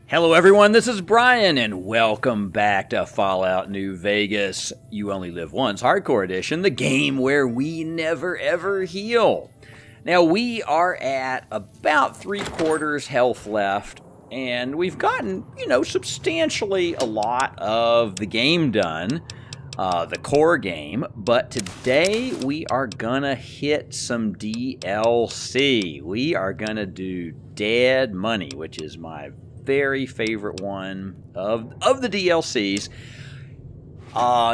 Hello everyone, this is Brian, and welcome back to Fallout New Vegas, You Only Live Once Hardcore Edition, the game where we never ever heal. Now, we are at about 3/4 health left, and we've gotten, substantially a lot of the game done, the core game, but today we are gonna hit some DLC. We are gonna do Dead Money, which is my very favorite one of the DLCs.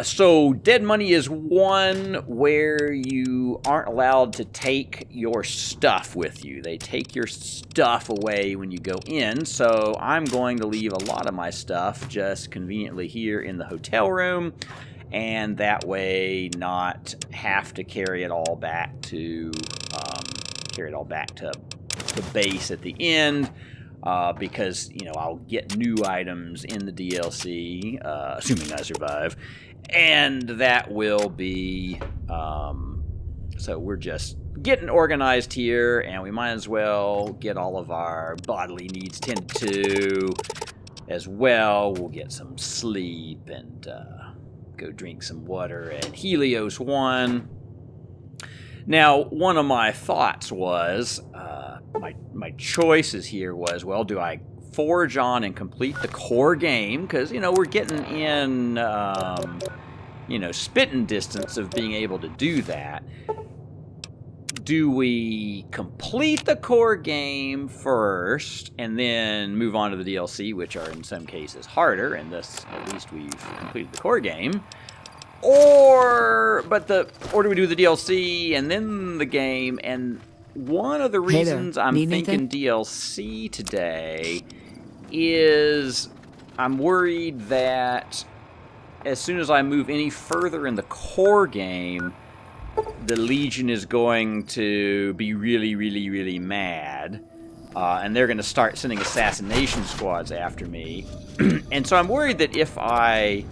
So Dead Money is one where you aren't allowed to take your stuff with you. They take your stuff away when you go in, so I'm going to leave a lot of my stuff just conveniently here in the hotel room, and that way not have to carry it all back to the base at the end. Because, I'll get new items in the DLC, assuming I survive, and that will be, so we're just getting organized here, and we might as well get all of our bodily needs tended to as well. We'll get some sleep and go drink some water at Helios 1. Now, one of my thoughts was, my choices here was, well, do I forge on and complete the core game? Because, we're getting in, spitting distance of being able to do that. Do we complete the core game first and then move on to the DLC, which are in some cases harder, and thus at least we've completed the core game? Or do we do the DLC and then the game? And one of the reasons I'm thinking DLC today is I'm worried that as soon as I move any further in the core game, the Legion is going to be really, really, really mad. And they're going to start sending assassination squads after me. And so I'm worried that if I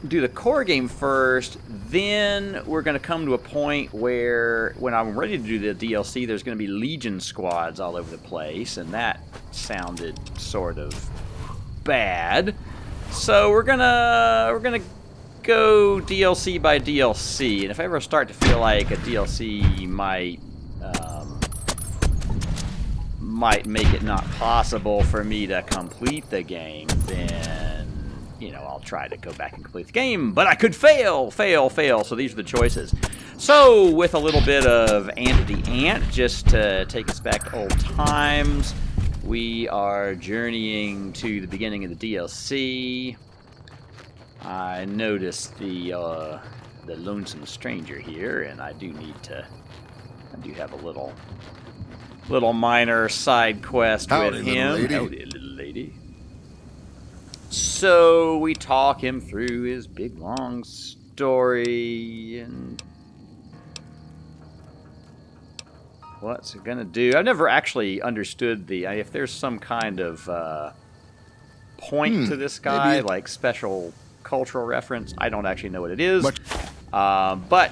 do the core game first, then we're going to come to a point where when I'm ready to do the DLC, there's going to be Legion squads all over the place, and that sounded sort of bad. So we're gonna go DLC by DLC, and if I ever start to feel like a DLC might make it not possible for me to complete the game, then I'll try to go back and complete the game, but I could fail. So these are the choices. So with a little bit of Ant the Ant, just to take us back to old times, we are journeying to the beginning of the DLC. I noticed the lonesome stranger here, and I do have a little minor side quest with him. Howdy, little lady. So we talk him through his big long story and what's it gonna do. I've never actually understood if there's some kind of point to this guy, like special cultural reference. I don't actually know what it is, but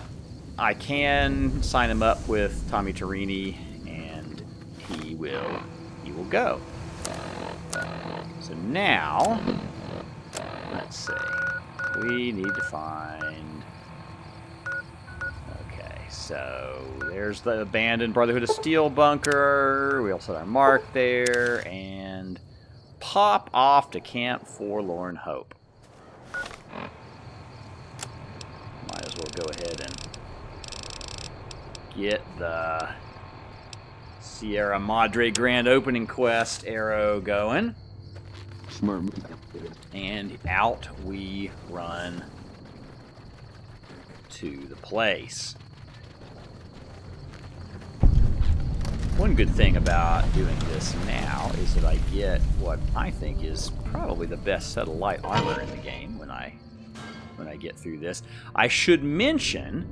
I can sign him up with Tommy Tarini, and he will go. So now, let's see. We need to find... Okay, so there's the abandoned Brotherhood of Steel bunker. We also have our mark there, and pop off to Camp Forlorn Hope. Might as well go ahead and get the Sierra Madre Grand Opening Quest arrow going. And out we run to the place. One good thing about doing this now is that I get what I think is probably the best set of light armor in the game when I get through this. I should mention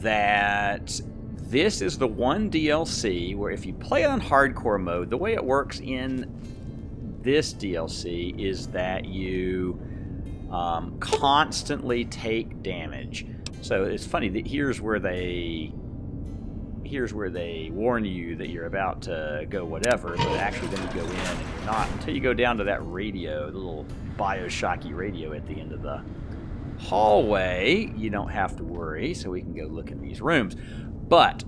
that this is the one DLC where if you play it on hardcore mode, the way it works in this DLC is that you constantly take damage. So it's funny that here's here's where they warn you that you're about to go whatever, but actually then you go in and you're not until you go down to that radio, the little Bioshocky radio at the end of the hallway. You don't have to worry, so we can go look in these rooms. But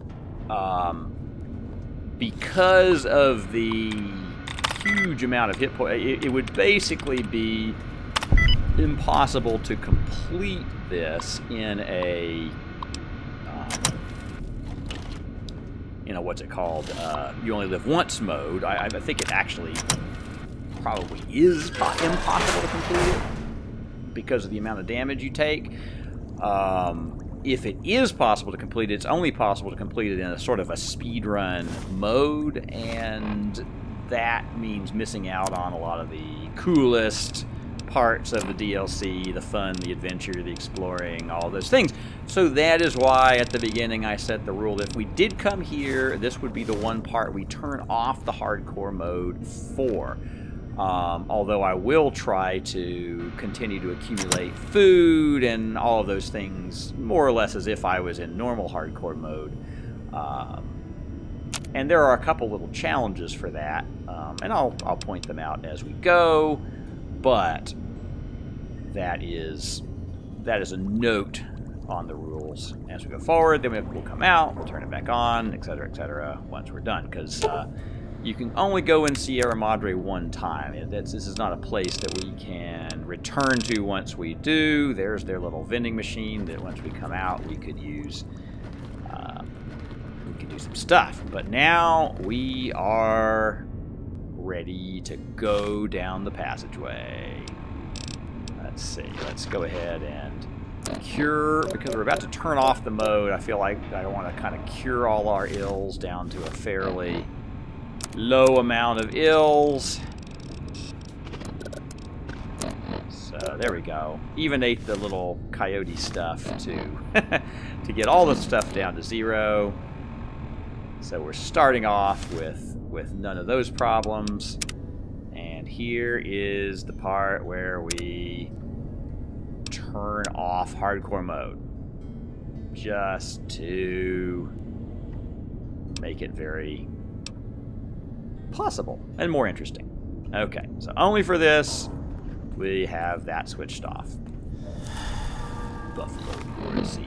because of the huge amount of hit points, it would basically be impossible to complete this in a what's it called? You only live once mode. I think it actually probably is impossible to complete it because of the amount of damage you take. If it is possible to complete it, it's only possible to complete it in a sort of a speedrun mode, and that means missing out on a lot of the coolest parts of the DLC, the fun, the adventure, the exploring, all those things. So that is why at the beginning I set the rule that if we did come here, this would be the one part we turn off the hardcore mode for. Although I will try to continue to accumulate food and all of those things more or less as if I was in normal hardcore mode. And there are a couple little challenges for that, and I'll point them out as we go. But that is a note on the rules as we go forward. Then we'll come out, we'll turn it back on, etc., once we're done. Because you can only go in Sierra Madre one time. This is not a place that we can return to once we do. There's their little vending machine that once we come out we could use. We could do some stuff. But now we are ready to go down the passageway. Let's see. Let's go ahead and cure, because we're about to turn off the mode. I feel like I want to kind of cure all our ills down to a fairly low amount of ills. So there we go. Even ate the little coyote stuff to get all the stuff down to 0. So we're starting off with none of those problems. And here is the part where we turn off hardcore mode. Just to make it very possible and more interesting. Okay, so only for this, we have that switched off. Buffalo Ward Seed.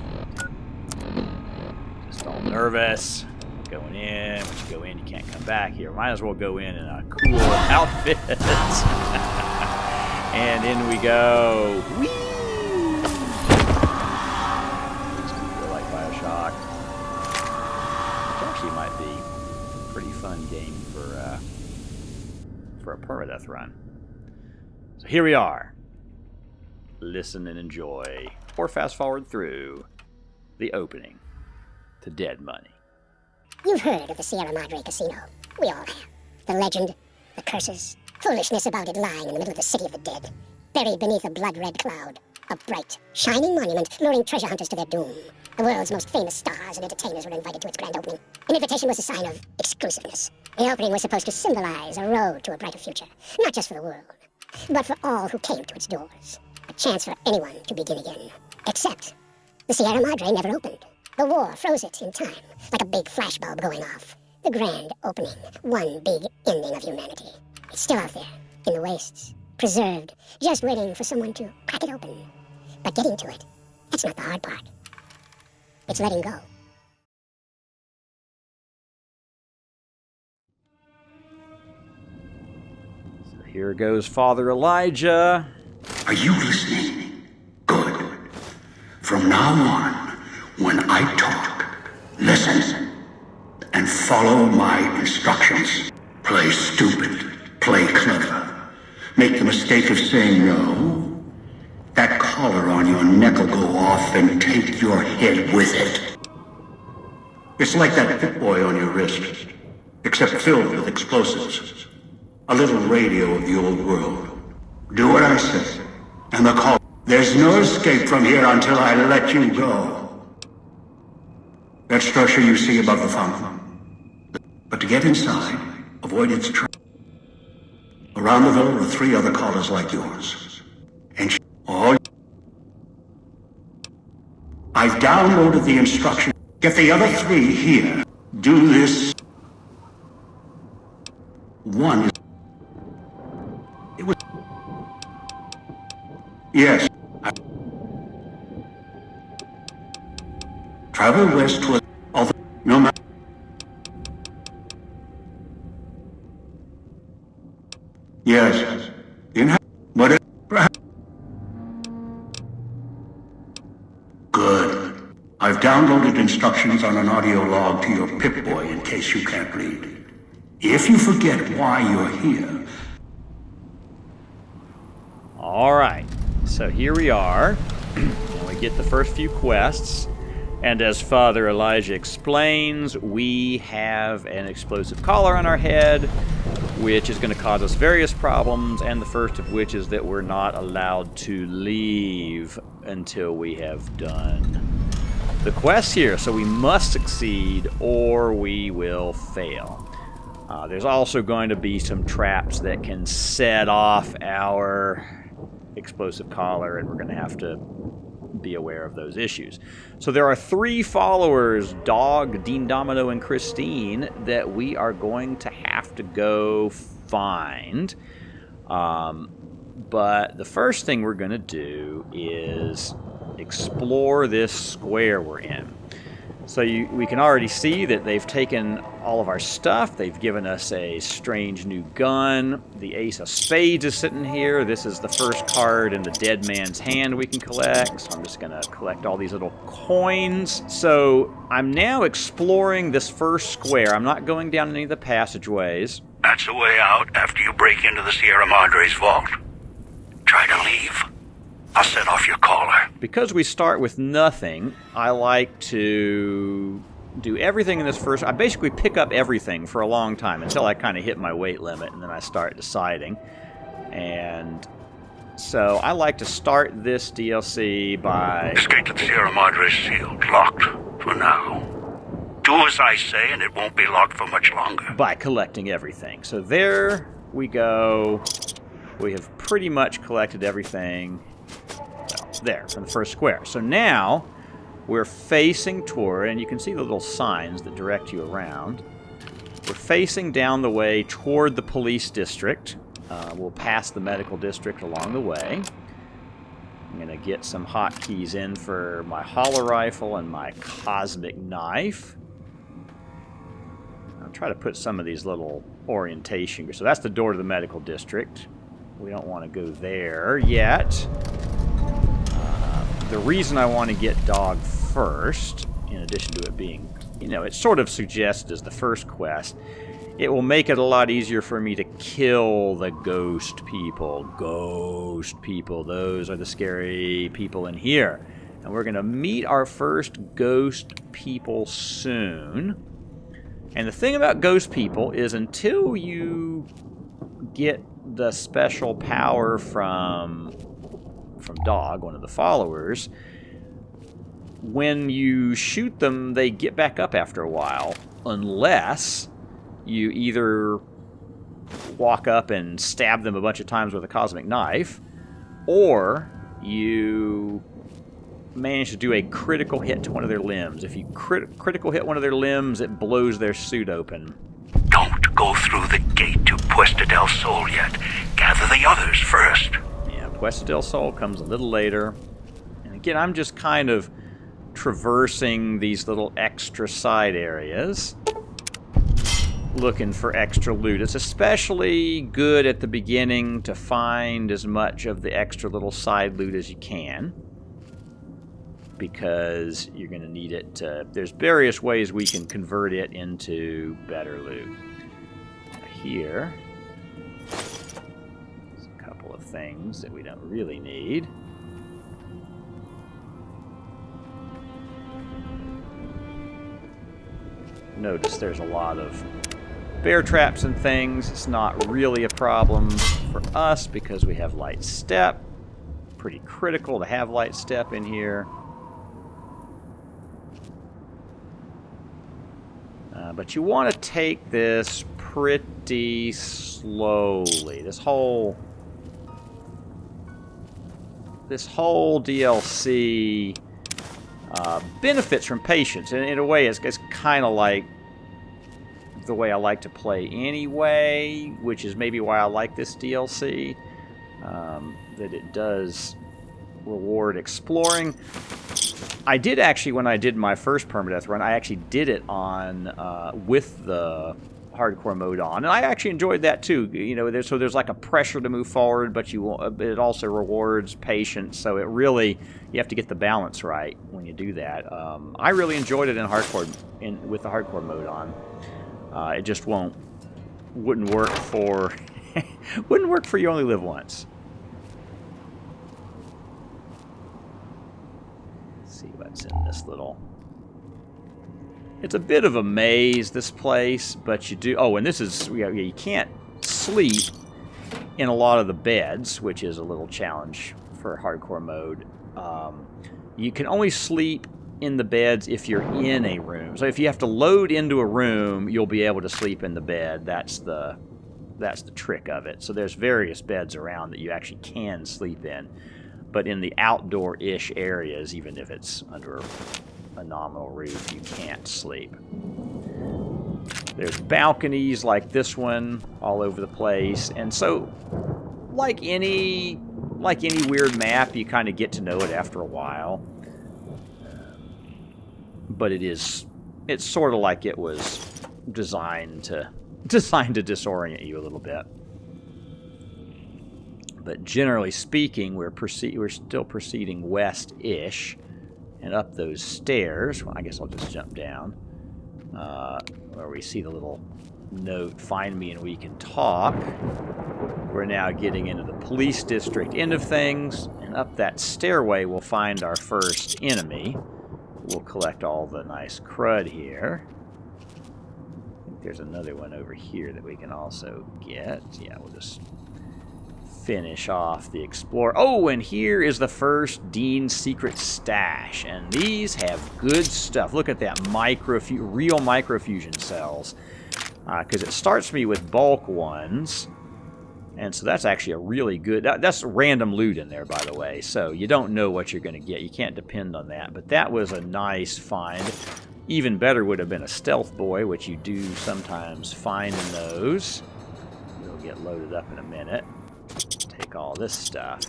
Just all nervous. Going in. Once you go in, you can't come back here. Might as well go in a cool outfit. And in we go. Whee! Makes me feel like Bioshock. Which actually might be a pretty fun game for a permadeath run. So here we are. Listen and enjoy, or fast forward through, the opening to Dead Money. You've heard of the Sierra Madre Casino. We all have. The legend, the curses, foolishness about it lying in the middle of the city of the dead, buried beneath a blood-red cloud. A bright, shining monument luring treasure hunters to their doom. The world's most famous stars and entertainers were invited to its grand opening. An invitation was a sign of exclusiveness. The opening was supposed to symbolize a road to a brighter future, not just for the world, but for all who came to its doors. A chance for anyone to begin again. Except the Sierra Madre never opened. The war froze it in time, like a big flashbulb going off. The grand opening, one big ending of humanity. It's still out there, in the wastes, preserved, just waiting for someone to crack it open. But getting to it, that's not the hard part. It's letting go. So here goes Father Elijah. Are you listening? Good. From now on, when I talk, listen and follow my instructions. Play stupid, play clever. Make the mistake of saying no. That collar on your neck will go off and take your head with it. It's like that Pip Boy on your wrist, except filled with explosives. A little radio of the old world. Do what I say, and the call. There's no escape from here until I let you go. That structure you see above the fountain. But to get inside, avoid its trap. Around the villa are 3 other collars like yours. And all. I've downloaded the instruction. Get the other 3 here. Do this. One is... It was... Yes. Travel westward. Although... No matter... Yes. In... Whatever... Good. I've downloaded instructions on an audio log to your Pip-Boy in case you can't read. If you forget why you're here... Alright, so here we are. And we get the first few quests. And as Father Elijah explains, we have an explosive collar on our head, which is going to cause us various problems, and the first of which is that we're not allowed to leave until we have done the quest here. So we must succeed or we will fail. There's also going to be some traps that can set off our explosive collar, and we're going to have to be aware of those issues. So there are 3 followers, Dog, Dean Domino, and Christine, that we are going to have to go find. But the first thing we're going to do is explore this square we're in. So we can already see that they've taken all of our stuff. They've given us a strange new gun. The Ace of Spades is sitting here. This is the first card in the dead man's hand we can collect. So I'm just going to collect all these little coins. So I'm now exploring this first square. I'm not going down any of the passageways. That's the way out after you break into the Sierra Madre's vault. Try to leave. I'll set off your collar. Because we start with nothing, I like to do everything in this first... I basically pick up everything for a long time until I kind of hit my weight limit, and then I start deciding. And so I like to start this DLC by... Escape to the Sierra Madre is sealed, locked, for now. Do as I say, and it won't be locked for much longer. By collecting everything. So there we go. We have pretty much collected everything. There, from the first square. So now we're facing toward, and you can see the little signs that direct you around. We're facing down the way toward the police district. We'll pass the medical district along the way. I'm going to get some hotkeys in for my hollow rifle and my cosmic knife. I'll try to put some of these little orientation. So that's the door to the medical district. We don't want to go there yet. The reason I want to get Dog first, in addition to it being, it's sort of suggested as the first quest, it will make it a lot easier for me to kill the ghost people. Ghost people, those are the scary people in here. And we're going to meet our first ghost people soon. And the thing about ghost people is until you get the special power from Dog, one of the followers, when you shoot them, they get back up after a while, unless you either walk up and stab them a bunch of times with a cosmic knife, or you manage to do a critical hit to one of their limbs. If you critical hit one of their limbs, it blows their suit open. Don't go through the gate to Puesta del Sol yet. Gather the others first. Puesta del Sol comes a little later. And again, I'm just kind of traversing these little extra side areas, looking for extra loot. It's especially good at the beginning to find as much of the extra little side loot as you can, because you're going to need it to... There's various ways we can convert it into better loot. Here... things that we don't really need. Notice there's a lot of bear traps and things. It's not really a problem for us because we have light step. Pretty critical to have light step in here. But you want to take this pretty slowly. This whole DLC benefits from patience. And in a way, it's kind of like the way I like to play anyway, which is maybe why I like this DLC, that it does reward exploring. I did actually, when I did my first Permadeath run, I actually did it on with the hardcore mode on, and I actually enjoyed that too. You know, there's like a pressure to move forward, but it also rewards patience. So it really, you have to get the balance right when you do that. I really enjoyed it in hardcore, with the hardcore mode on. It just wouldn't work for wouldn't work for You Only Live Once. Let's see what's in this little. It's a bit of a maze, this place, but you do... Oh, and this is... You can't sleep in a lot of the beds, which is a little challenge for hardcore mode. You can only sleep in the beds if you're in a room. So if you have to load into a room, you'll be able to sleep in the bed. That's the trick of it. So there's various beds around that you actually can sleep in. But in the outdoor-ish areas, even if it's under a nominal roof, you can't sleep. There's balconies like this one all over the place, and so like any weird map, you kind of get to know it after a while. But it's sort of like it was designed to disorient you a little bit. But generally speaking, we're still proceeding west-ish. And up those stairs, well, I guess I'll just jump down, where we see the little note, find me and we can talk. We're now getting into the police district end of things, and up that stairway we'll find our first enemy. We'll collect all the nice crud here. I think there's another one over here that we can also get. Yeah, we'll just finish off the explorer. Oh, and here is the first Dean's secret stash, and these have good stuff. Look at that real microfusion cells, because it starts me with bulk ones, and so that's actually a really good. That's random loot in there, by the way, so you don't know what you're going to get. You can't depend on that, but that was a nice find. Even better would have been a stealth boy, which you do sometimes find in those. It'll get loaded up in a minute. Take all this stuff.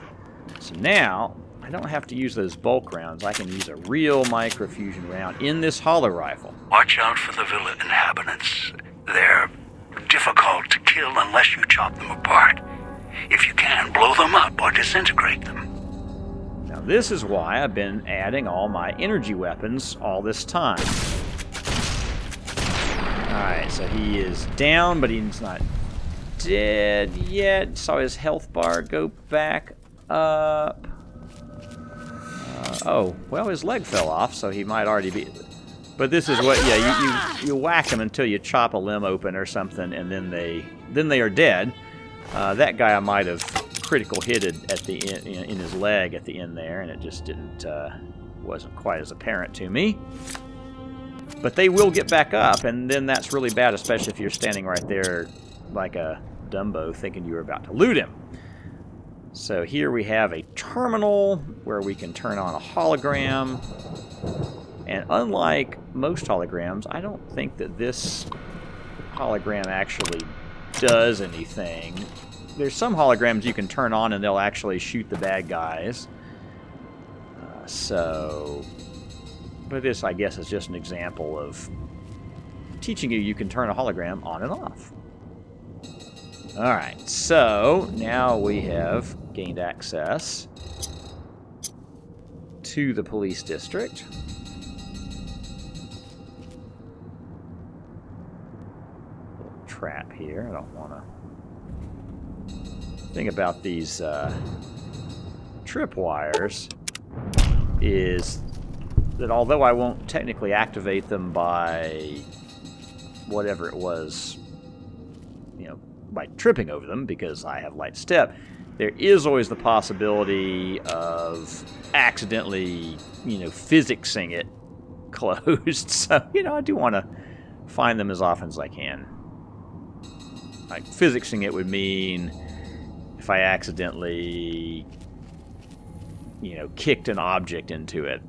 So now, I don't have to use those bulk rounds. I can use a real microfusion round in this hollow rifle. Watch out for the villa inhabitants. They're difficult to kill unless you chop them apart. If you can, blow them up or disintegrate them. Now this is why I've been adding all my energy weapons all this time. Alright, so he is down, but he's not dead yet. Saw his health bar go back up. Oh, well, his leg fell off, so he might already be... But this is what, yeah, you whack them until you chop a limb open or something, and then they are dead. That guy I might have critical hitted at the in his leg at the end there, and it just wasn't quite as apparent to me. But they will get back up, and then that's really bad, especially if you're standing right there like a Dumbo thinking you were about to loot him. So here we have a terminal where we can turn on a hologram. And unlike most holograms, I don't think that this hologram actually does anything. There's some holograms you can turn on and they'll actually shoot the bad guys. But this, I guess, is just an example of teaching you can turn a hologram on and off. Alright, so now we have gained access to the police district. Little trap here. I don't want to... thing about these tripwires is that although I won't technically activate them by whatever it was, by tripping over them because I have light step, there is always the possibility of accidentally, physicsing it closed. So, I do want to find them as often as I can. Like, physicsing it would mean if I accidentally, kicked an object into it.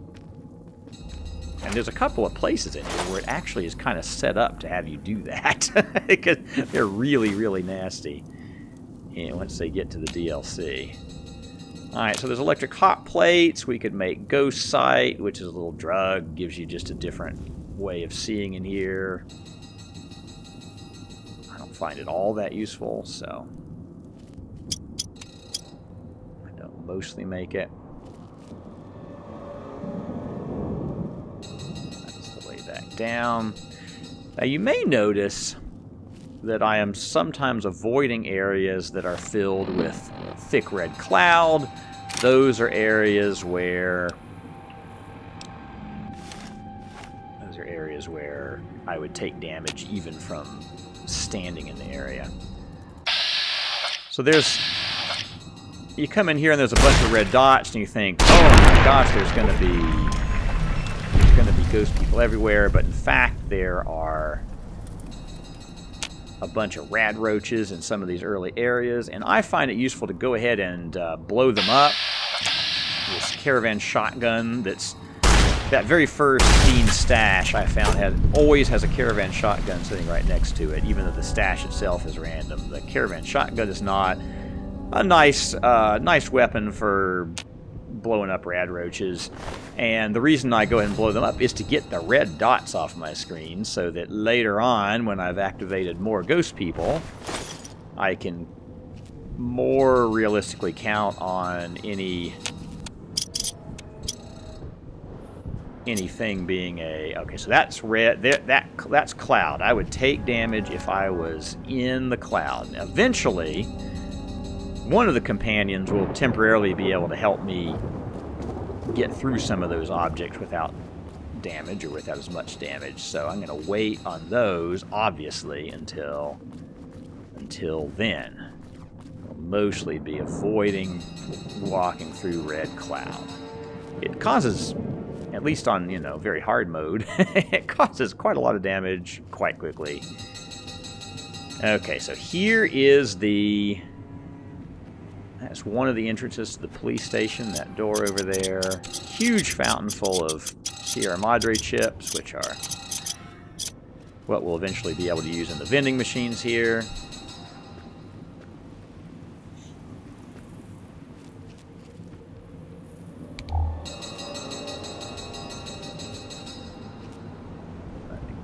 And there's a couple of places in here where it actually is kind of set up to have you do that. Because they're really, really nasty. And once they get to the DLC. Alright, so there's electric hot plates. We could make ghost sight, which is a little drug. Gives you just a different way of seeing in here. I don't find it all that useful, so I don't mostly make it. Down. Now you may notice that I am sometimes avoiding areas that are filled with thick red cloud. Those are areas where I would take damage even from standing in the area. So you come in here and there's a bunch of red dots and you think, oh my gosh, there's going to be ghost people everywhere, but in fact there are a bunch of rad roaches in some of these early areas, and I find it useful to go ahead and blow them up. This caravan shotgun, that very first Dean stash I found always has a caravan shotgun sitting right next to it, even though the stash itself is random. The caravan shotgun is not a nice weapon for blowing up rad roaches, and the reason I go ahead and blow them up is to get the red dots off my screen so that later on, when I've activated more ghost people, I can more realistically count on anything being okay, so that's red. That's cloud. I would take damage if I was in the cloud. Now, eventually, one of the companions will temporarily be able to help me get through some of those objects without damage or without as much damage. So I'm going to wait on those, obviously, until then. I'll mostly be avoiding walking through red cloud. It causes, at least on, very hard mode, it causes quite a lot of damage quite quickly. Okay, so here is that's one of the entrances to the police station, that door over there. Huge fountain full of Sierra Madre chips, which are what we'll eventually be able to use in the vending machines here.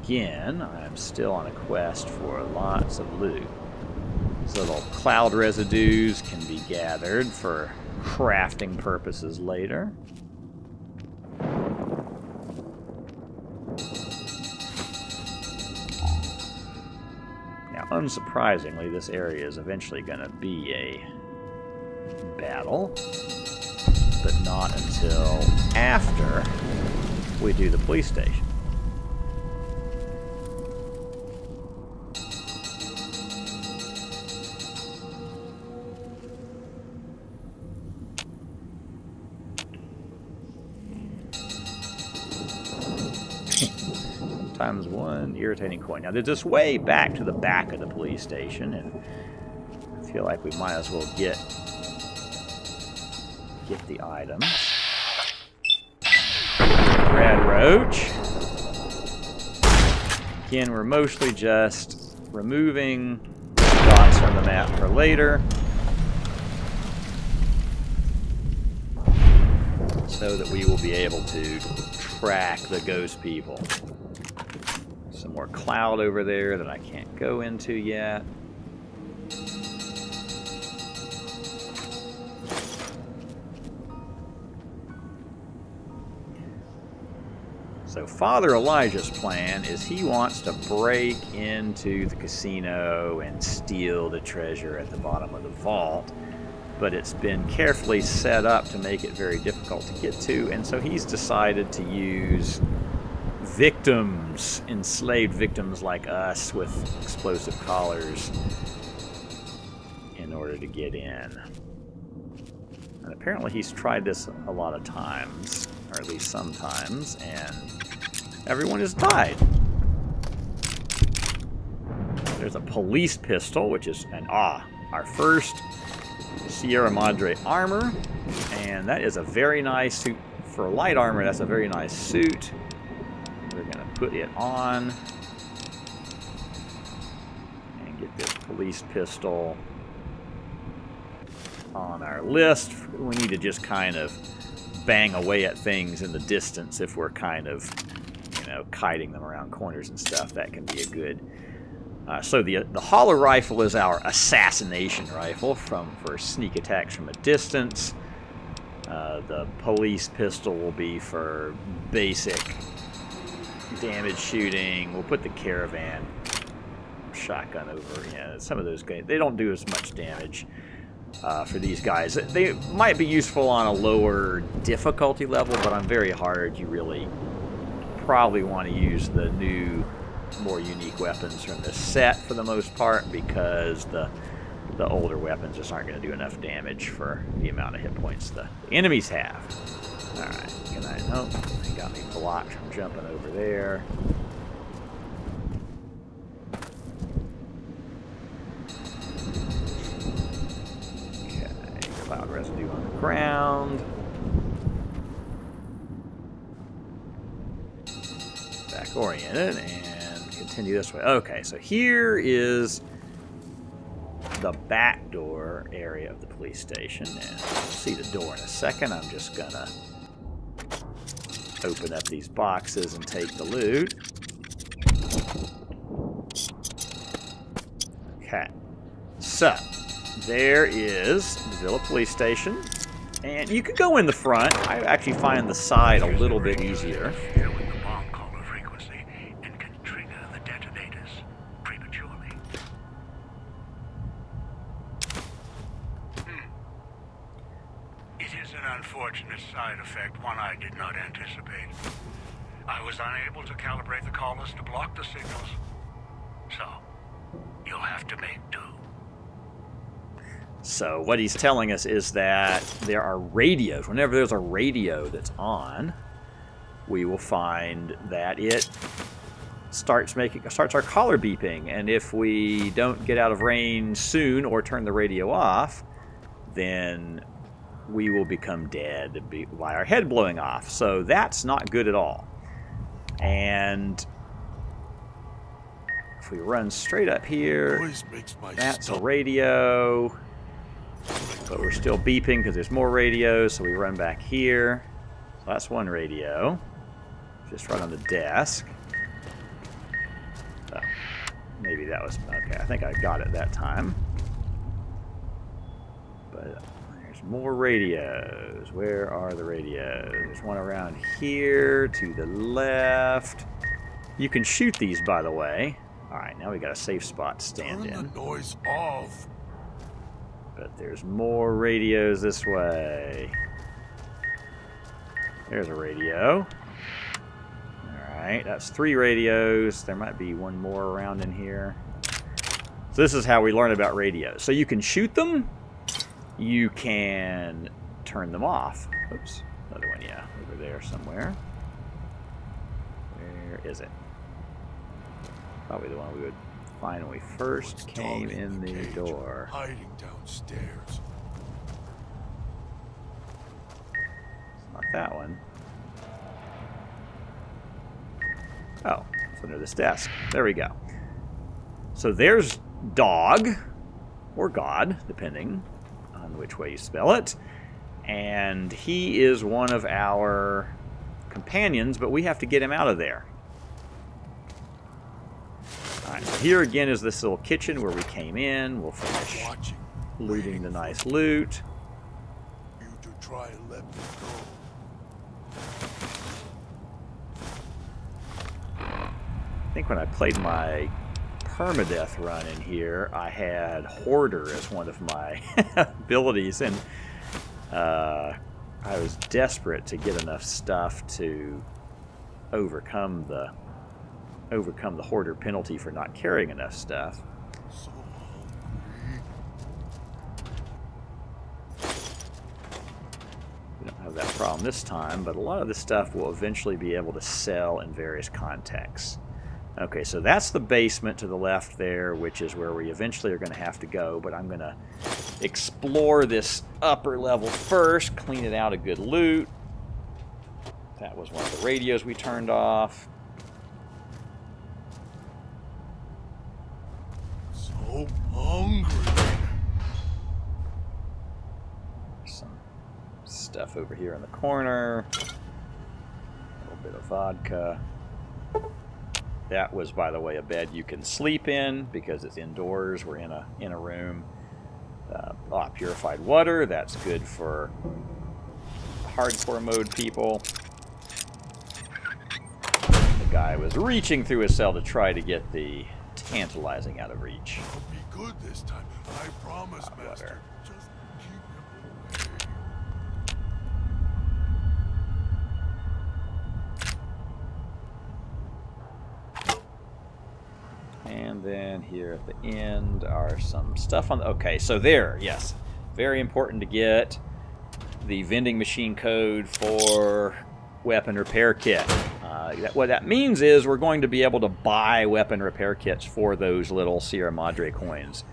Again, I'm still on a quest for lots of loot. So little cloud residues can be gathered for crafting purposes later. Now, unsurprisingly, this area is eventually going to be a battle, but not until after we do the police station. Times one irritating coin. Now, there's this way back to the back of the police station, and I feel like we might as well get the items. Rad roach. Again, we're mostly just removing dots from the map for later, so that we will be able to track the ghost people. Some more cloud over there that I can't go into yet. So Father Elijah's plan is he wants to break into the casino and steal the treasure at the bottom of the vault, but it's been carefully set up to make it very difficult to get to, and so he's decided to use victims, enslaved victims like us with explosive collars in order to get in. And apparently he's tried this a lot of times, or at least sometimes, and everyone has died. There's a police pistol, which is our first Sierra Madre armor, and that is a very nice suit. For light armor, that's a very nice suit. put it on. And get this police pistol on our list. We need to just kind of bang away at things in the distance if we're kind of, you know, kiting them around corners and stuff. That can be a good... so the hollow rifle is our assassination rifle for sneak attacks from a distance. The police pistol will be for basic damage shooting. We'll put the caravan shotgun over. Yeah, some of those guys, they don't do as much damage for these guys. They might be useful on a lower difficulty level, but on very hard, you really probably want to use the new, more unique weapons from this set for the most part, because the older weapons just aren't going to do enough damage for the amount of hit points the enemies have. Alright, good night. Oh, they got me blocked from jumping over there. Okay, cloud residue on the ground. Back oriented and continue this way. Okay, so here is the back door area of the police station, and we'll see the door in a second. I'm just gonna open up these boxes and take the loot. Okay, so there is the Villa Police Station, and you could go in the front. I actually find the side a little bit easier. Unfortunate side effect, one I did not anticipate. I was unable to calibrate the callers to block the signals. So, you'll have to make do. So what he's telling us is that there are radios. Whenever there's a radio that's on, we will find that it starts our collar beeping, and if we don't get out of range soon or turn the radio off, then we will become dead by our head blowing off. So that's not good at all. And if we run straight up here, that's a radio. But we're still beeping because there's more radios, so we run back here. So that's one radio. Just right on the desk. So maybe that was... Okay, I think I got it that time. But... more radios. Where are the radios? There's one around here to the left. You can shoot these, by the way. Alright, now we got a safe spot to stand in. Turn the noise off. But there's more radios this way. There's a radio. Alright, that's 3 radios. There might be one more around in here. So this is how we learn about radios. So you can shoot them. You can turn them off. Oops, another one, yeah, over there somewhere. Where is it? Probably the one we would find when we first came in the door. Hiding downstairs. It's not that one. Oh, it's under this desk. There we go. So there's Dog, or God, depending on which way you spell it, and he is one of our companions, but we have to get him out of there. Alright, so here again is this little kitchen where we came in. We'll finish looting the nice loot. You to try and let me go. I think when I played my Permadeath run in here, I had Hoarder as one of my abilities, and I was desperate to get enough stuff to overcome the Hoarder penalty for not carrying enough stuff. So We don't have that problem this time, but a lot of this stuff we'll eventually be able to sell in various contexts. Okay, so that's the basement to the left there, which is where we eventually are going to have to go, but I'm going to explore this upper level first, clean it out of good loot. That was one of the radios we turned off. hungry. Some stuff over here in the corner. A little bit of vodka. That was, by the way, a bed you can sleep in because it's indoors. We're in a room. Purified water. That's good for hardcore mode people. The guy was reaching through his cell to try to get the tantalizing out of reach. I'll be good this time. I promise, Master. Just keep him away. And then here at the end are some stuff on the... Okay, so there, yes. Very important to get the vending machine code for weapon repair kit. What that means is we're going to be able to buy weapon repair kits for those little Sierra Madre coins,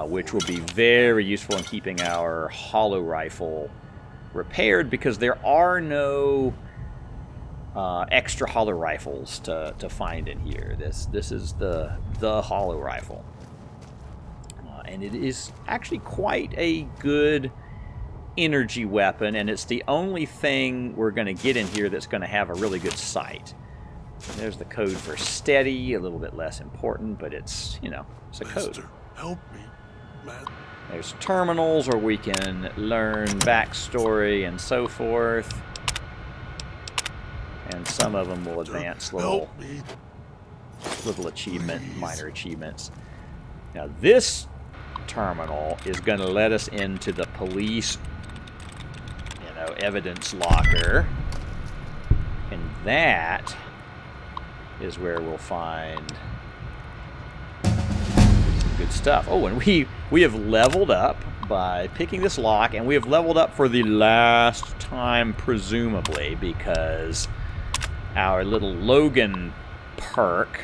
which will be very useful in keeping our hollow rifle repaired because there are no... extra hollow rifles to find in here. This is the hollow rifle, and it is actually quite a good energy weapon, and it's the only thing we're going to get in here that's going to have a really good sight. And there's the code for steady, a little bit less important, but it's, you know, it's a code. Master, help me. There's terminals where we can learn backstory and so forth. And some of them will advance little achievement, minor achievements. Now this terminal is going to let us into the police, evidence locker, and that is where we'll find some good stuff. Oh, and we have leveled up by picking this lock, and we have leveled up for the last time, presumably, because our little Logan perk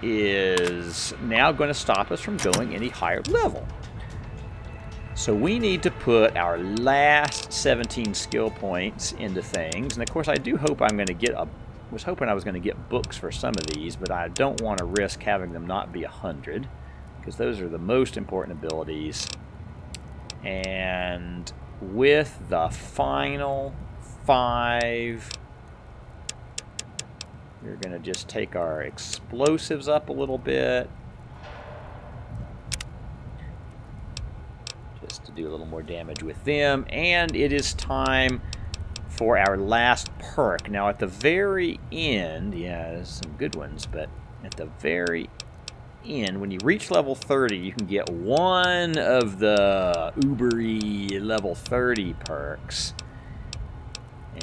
is now going to stop us from going any higher level. So we need to put our last 17 skill points into things. And of course I do hope I'm going to get was hoping I was going to get books for some of these, but I don't want to risk having them not be 100, because those are the most important abilities. And with the final 5, we're going to just take our explosives up a little bit, just to do a little more damage with them. And it is time for our last perk. Now at the very end, yeah, there's some good ones, but at the very end, when you reach level 30, you can get one of the ubery level 30 perks.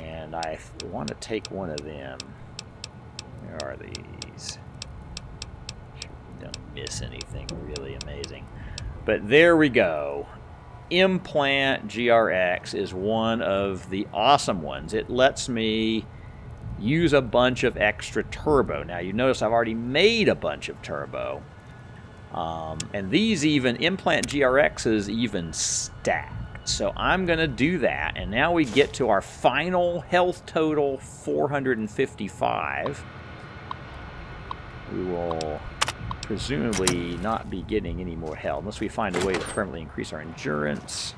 And I want to take one of them. Where are these? Don't miss anything really amazing. But there we go. Implant GRX is one of the awesome ones. It lets me use a bunch of extra turbo. Now you notice I've already made a bunch of turbo. And these even, Implant GRXs even stack. So I'm going to do that. And now we get to our final health total, 455. We will presumably not be getting any more health unless we find a way to permanently increase our endurance.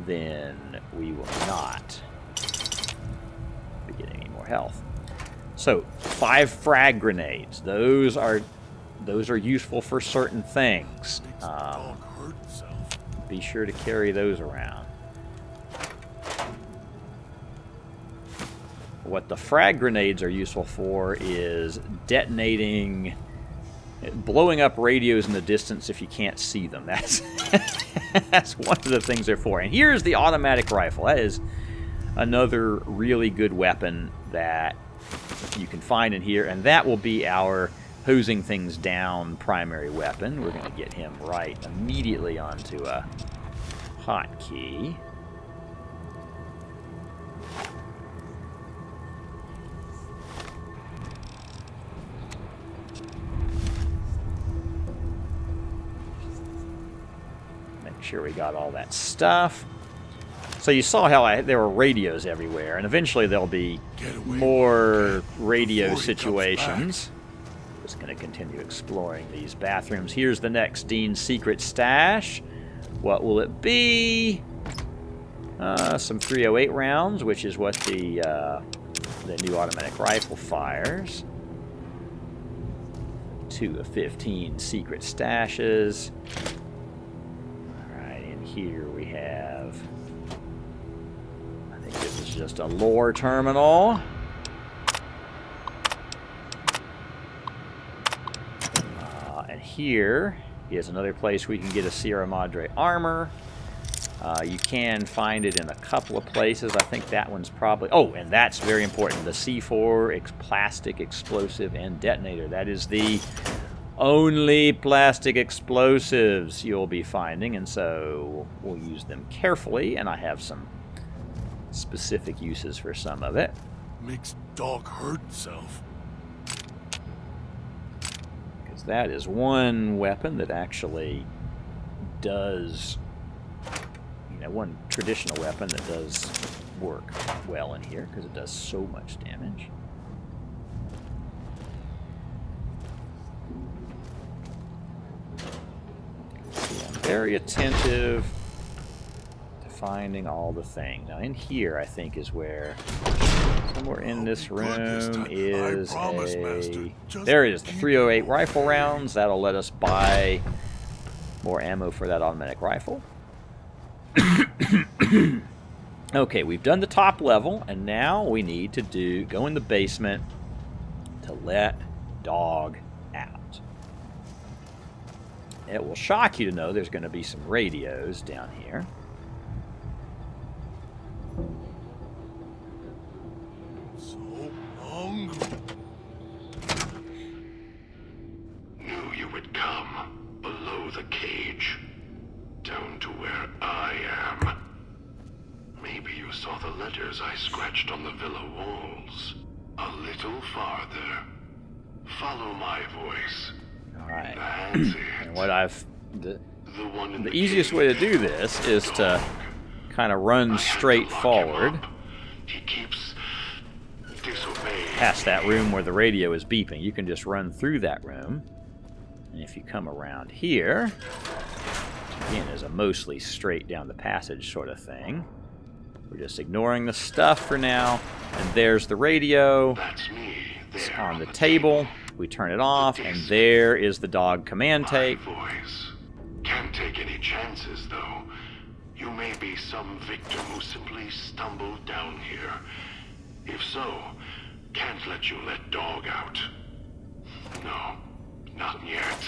Then we will not be getting any more health. So 5 frag grenades. Those are useful for certain things. Be sure to carry those around. What the frag grenades are useful for is detonating, blowing up radios in the distance if you can't see them. That's that's one of the things they're for. And here's the automatic rifle. That is another really good weapon that you can find in here, and that will be our hosing things down primary weapon. We're going to get him right immediately onto a hotkey. Sure we got all that stuff. So you saw how there were radios everywhere, and eventually there'll be more radio situations. just going to continue exploring these bathrooms. Here's the next Dean's secret stash. What will it be? Some 308 rounds, which is what the new automatic rifle fires. 2 of 15 secret stashes. Alright, and here we have... I think this is just a lore terminal. And here is another place we can get a Sierra Madre armor. You can find it in a couple of places. I think that one's probably... Oh, and that's very important. The C4 plastic explosive and detonator. That is the only plastic explosives you'll be finding, and so we'll use them carefully, and I have some specific uses for some of it. Makes dog hurt himself. Because that is one weapon that actually does... one traditional weapon that does work well in here because it does so much damage. See, I'm very attentive to finding all the things. Now in here I think is where somewhere in this room is there it is, the 308 rifle rounds. That'll let us buy more ammo for that automatic rifle. Okay, we've done the top level, and now we need to go in the basement to let dog out. It will shock you to know there's going to be some radios down here. So hungry. Knew you would come below the cage, down to where I am. Maybe you saw the letters I scratched on the villa walls. A little farther. Follow my voice. Alright. That's it. And what The one in the easiest way to do this is to kind of run straight forward He keeps disobeying. past that room where the radio is beeping. You can just run through that room. And if you come around here, again, is a mostly straight down the passage sort of thing. We're just ignoring the stuff for now. And there's the radio. That's me. It's There on the table. We turn it off, and there is the dog command tape. My voice. Can't take any chances, though. You may be some victim who simply stumbled down here. If so, can't let you let dog out. No, not yet.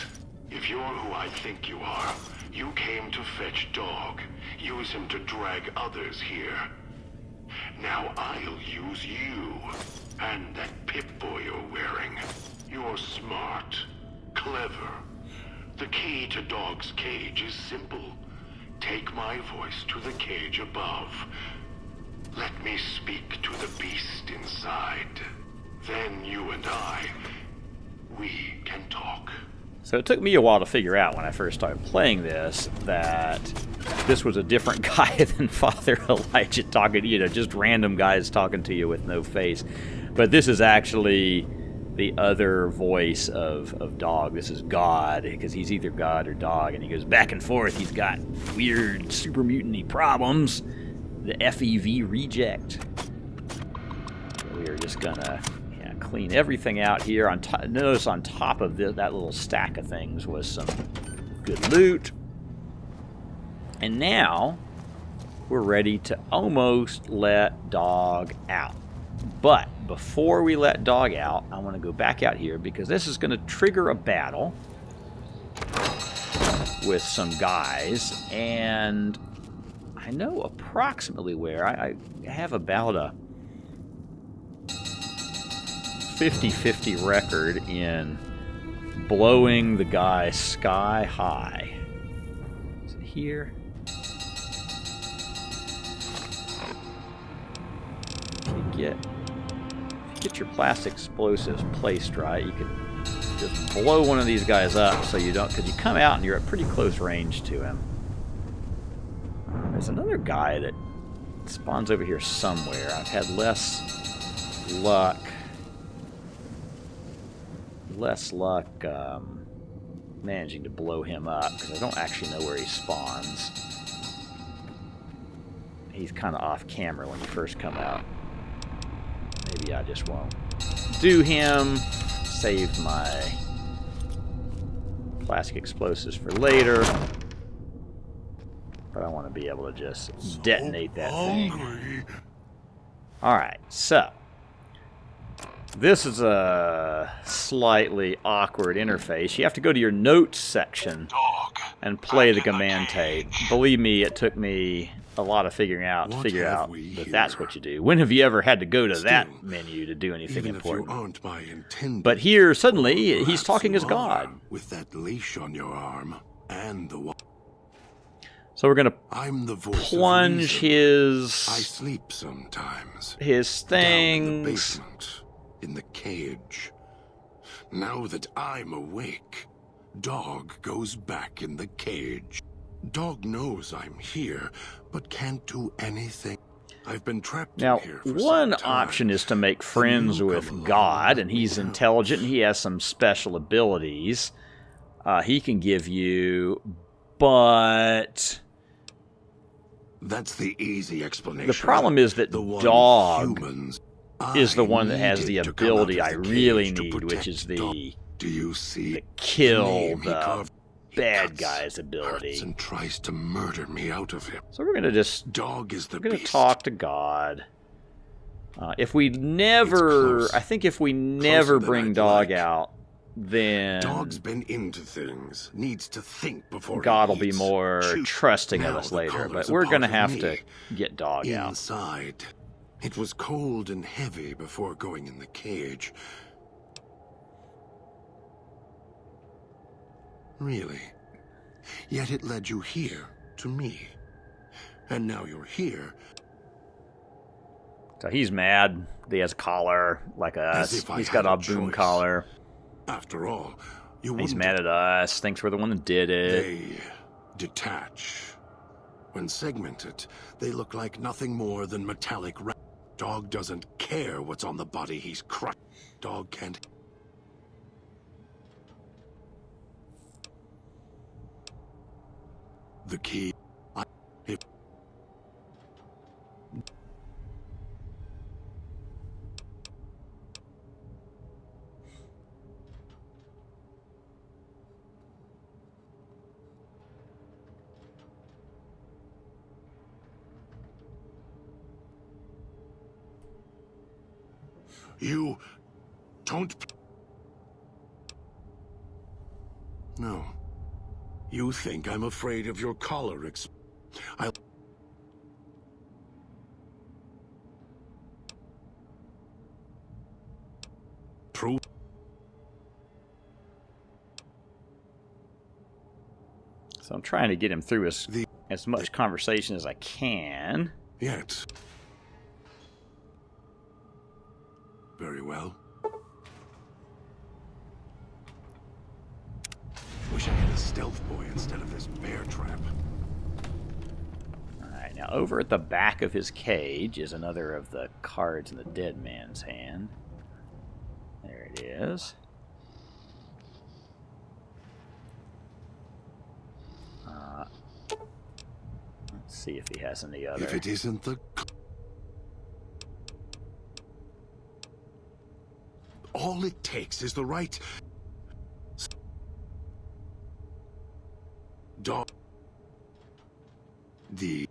If you're who I think you are, you came to fetch dog. Use him to drag others here. Now I'll use you. And that Pip-Boy you're wearing. You're smart. Clever. The key to Dog's cage is simple. Take my voice to the cage above. Let me speak to the beast inside. Then you and we can talk. So it took me a while to figure out when I first started playing this that this was a different guy than Father Elijah talking to you, just random guys talking to you with no face. But this is actually the other voice of Dog. This is God, because he's either God or Dog, and he goes back and forth. He's got weird super mutiny problems. The FEV reject. We are just gonna clean everything out here. Notice on top of that little stack of things was some good loot. And now we're ready to almost let Dog out. But before we let Dog out, I want to go back out here because this is going to trigger a battle with some guys, and I know approximately where. I have about a 50-50 record in blowing the guy sky high. Is it here? If you get your plastic explosives placed right, you can just blow one of these guys up so you don't, because you come out and you're at pretty close range to him. There's another guy that spawns over here somewhere. I've had less luck less luck managing to blow him up because I don't actually know where he spawns. He's kind of off camera when you first come out. Maybe I just won't do him. Save my plastic explosives for later. But I want to be able to just detonate that thing. Alright, so this is a slightly awkward interface. You have to go to your notes section and play the command tape. Believe me, it took me a lot of figuring out to figure out that that's what you do. When have you ever had to go to that menu to do anything important? But here, suddenly, he's talking as God. With that leash on your arm and the So we're going to I'm the voice plunge of his I sleep sometimes. his Down in the things. basement, in the cage. Now that I'm awake, Dog goes back in the cage. Dog knows I'm here, but can't do anything. I've been trapped Now, in here for one some time. option is to make friends You with come along God, and and he's help. intelligent, and he has some special abilities he can give you, but That's the easy explanation. the problem is that The one Dog humans is the I one that has the needed to come out ability of I the really cage to need, which protect is Dog. the Do you see? kill name he the carved? He bad cuts, guy's hurts, ability. and tries to murder me out of him. So we're going to just Dog is the we're going to beast. talk to God. If we It's never, close. I think if we never than bring I'd Dog like. out, then Dog's been into things. Needs to think before God he will be eats. more Shoot. trusting of Now us the later. collar's But a we're part going to of have me. to get Dog out. Inside. It was cold and heavy before going in the cage. Really? Yet it led you here, to me. And now you're here, So he's mad. He has a collar like as us. if I He's had got a a boom choice. collar. After all, you He's wouldn't mad at us. Thinks we're the one that did it. They detach. When segmented, they look like nothing more than metallic Dog doesn't care what's on the body he's crushed. Dog can't. The key. If you don't. No. You think I'm afraid of your collar. I'll. Prove. So I'm trying to get him through The- as much conversation as I can. Yet. Very well. Wish I had a stealth boy instead of this bear trap. Alright, now over at the back of his cage is another of the cards in the dead man's hand. There it is. Let's see if he has any other. If it isn't the... All it takes is the right... Dog... The...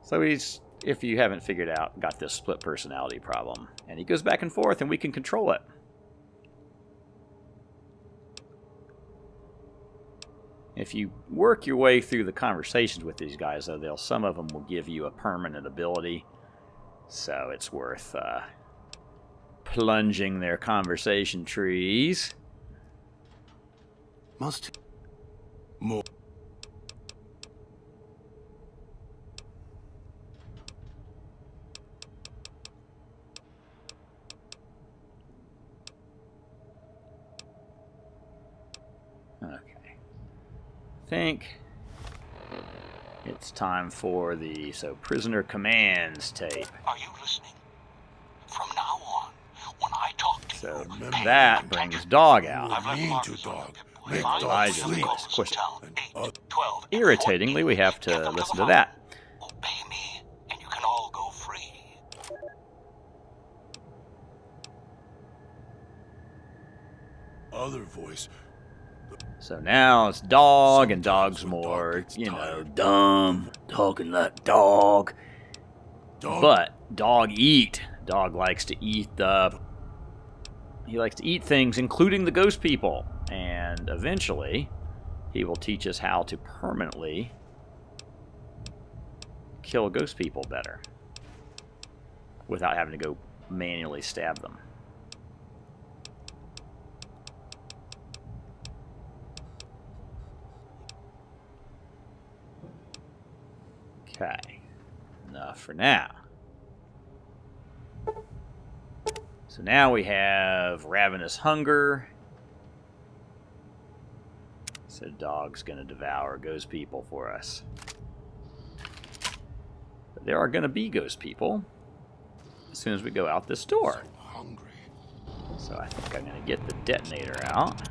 So he's, if you haven't figured out, got this split personality problem. And he goes back and forth and we can control it. If you work your way through the conversations with these guys, though, some of them will give you a permanent ability. So it's worth plunging their conversation trees. Must... More... Okay. think it's time for the prisoner commands tape. Are you listening? From now on, when I talk to So you, that brings Dog out. I've left Mean markers to on Dog. the Make Five Dog minutes sleep. goes Of course. till 8, 12, and Irritatingly, we have 14. to Get them listen the to that. phone. Obey me, and you can all go free. Other voice. So now it's Dog, and Sometimes Dog's when Dog more, gets tired. dumb, talking like Dog. Dog. But Dog eat. Dog likes to eat he likes to eat things, including the ghost people. And eventually, he will teach us how to permanently kill ghost people better without having to go manually stab them. Okay, enough for now. So now we have ravenous hunger. So Dog's going to devour ghost people for us. But there are going to be ghost people as soon as we go out this door. So hungry. So I think I'm going to get the detonator out.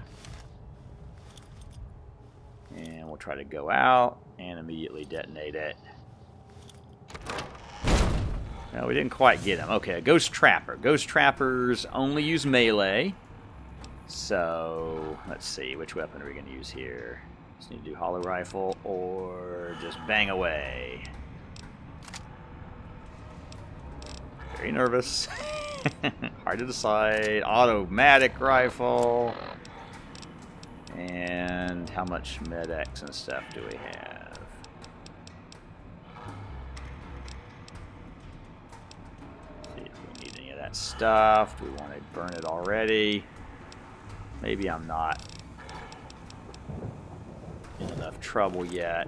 And we'll try to go out and immediately detonate it. No, we didn't quite get him. Okay, a ghost trapper. Ghost trappers only use melee. So, let's see. Which weapon are we going to use here? Just need to do hollow rifle or just bang away. Very nervous. Hard to decide. Automatic rifle. And how much med-X and stuff do we have? See if we need any of that stuff. Do we want to burn it already? Maybe I'm not in enough trouble yet.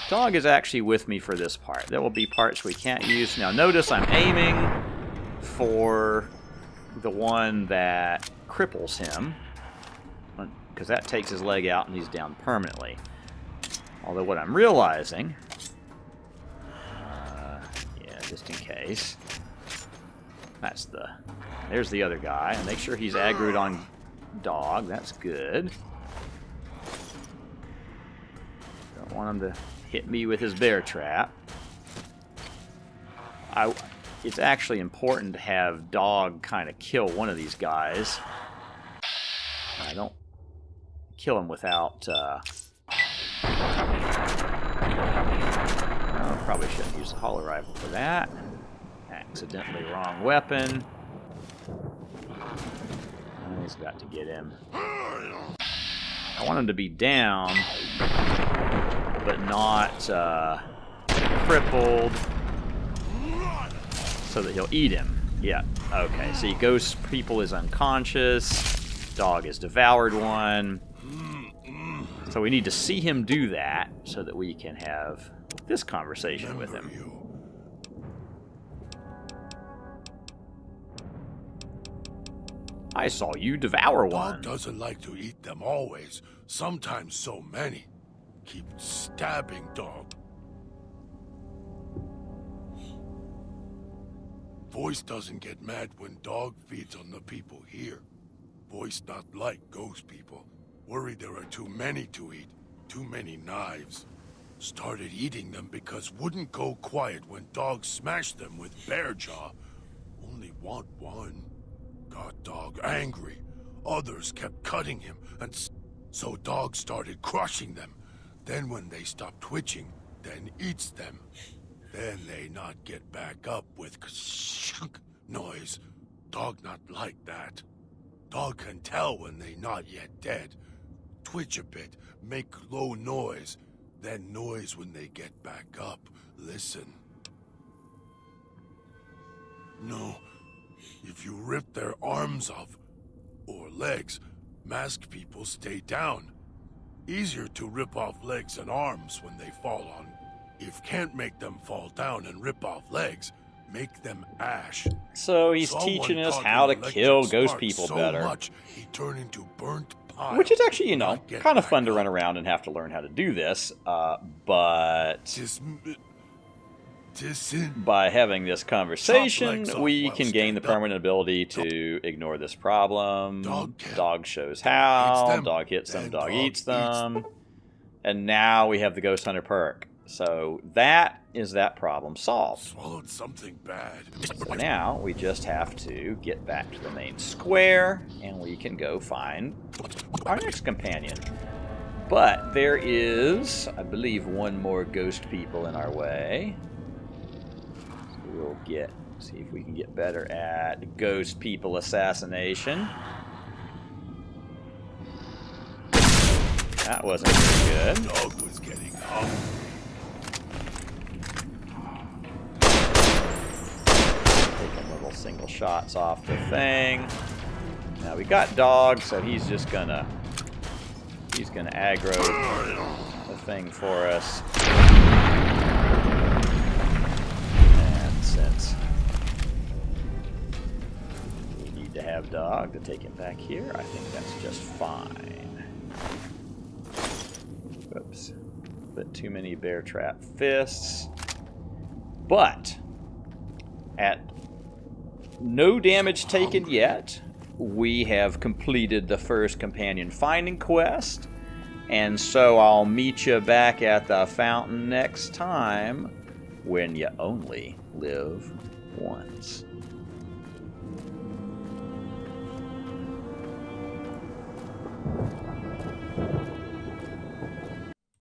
Dog is actually with me for this part. There will be parts we can't use. Now notice I'm aiming for the one that cripples him, because that takes his leg out and he's down permanently. Although what I'm realizing, yeah, just in case, there's the other guy. And make sure he's aggroed on Dog. That's good. Don't want him to hit me with his bear trap. It's actually important to have Dog kind of kill one of these guys. I don't kill him without... probably shouldn't use the hollow rifle for that. Accidentally wrong weapon. He's got to get him. I want him to be down, but not crippled, so that he'll eat him. Yeah, okay. See, ghost people is unconscious. Dog has devoured one. So we need to see him do that so that we can have this conversation with him. I saw you devour one. Dog doesn't like to eat them always. Sometimes so many. Keep stabbing Dog. Voice doesn't get mad when Dog feeds on the people here. Voice not like ghost people. Worried there are too many to eat. Too many knives. Started eating them because wouldn't go quiet when Dog smashed them with bear jaw. Only want one. Got Dog angry. Others kept cutting him, and so Dog started crushing them. Then when they stop twitching, then eats them. Then they not get back up with noise. Dog not like that. Dog can tell when they not yet dead. Twitch a bit, make low noise, then noise when they get back up. Listen. No, if you rip their arms off, or legs, masked people stay down. Easier to rip off legs and arms when they fall on. If can't make them fall down and rip off legs, make them ash. So he's Someone teaching us caught how to an kill electric ghost spark people so better. much, he turned into burnt which is actually, not get kind of back fun to up. run around and have to learn how to do this. But by having this conversation, legs off we while can gain the stand up. permanent ability to ignore this problem. Dog can. Dog shows Hits how. them, Dog hits them. then Dog dog eats eats them. And now we have the Ghost Hunter perk. So that is that problem solved. Swallowed something bad. So now we just have to get back to the main square, and we can go find our next companion. But there is, I believe, one more ghost people in our way. So we'll see if we can get better at ghost people assassination. That wasn't very good. Dog was getting up. Taking little single shots off the thing. Now we got Dog, so he's gonna aggro the thing for us. And since we need to have Dog to take him back here, I think that's just fine. Whoops. Bit too many bear trap fists. But at no damage taken yet, we have completed the first companion finding quest. And so I'll meet you back at the fountain next time, when you only live once.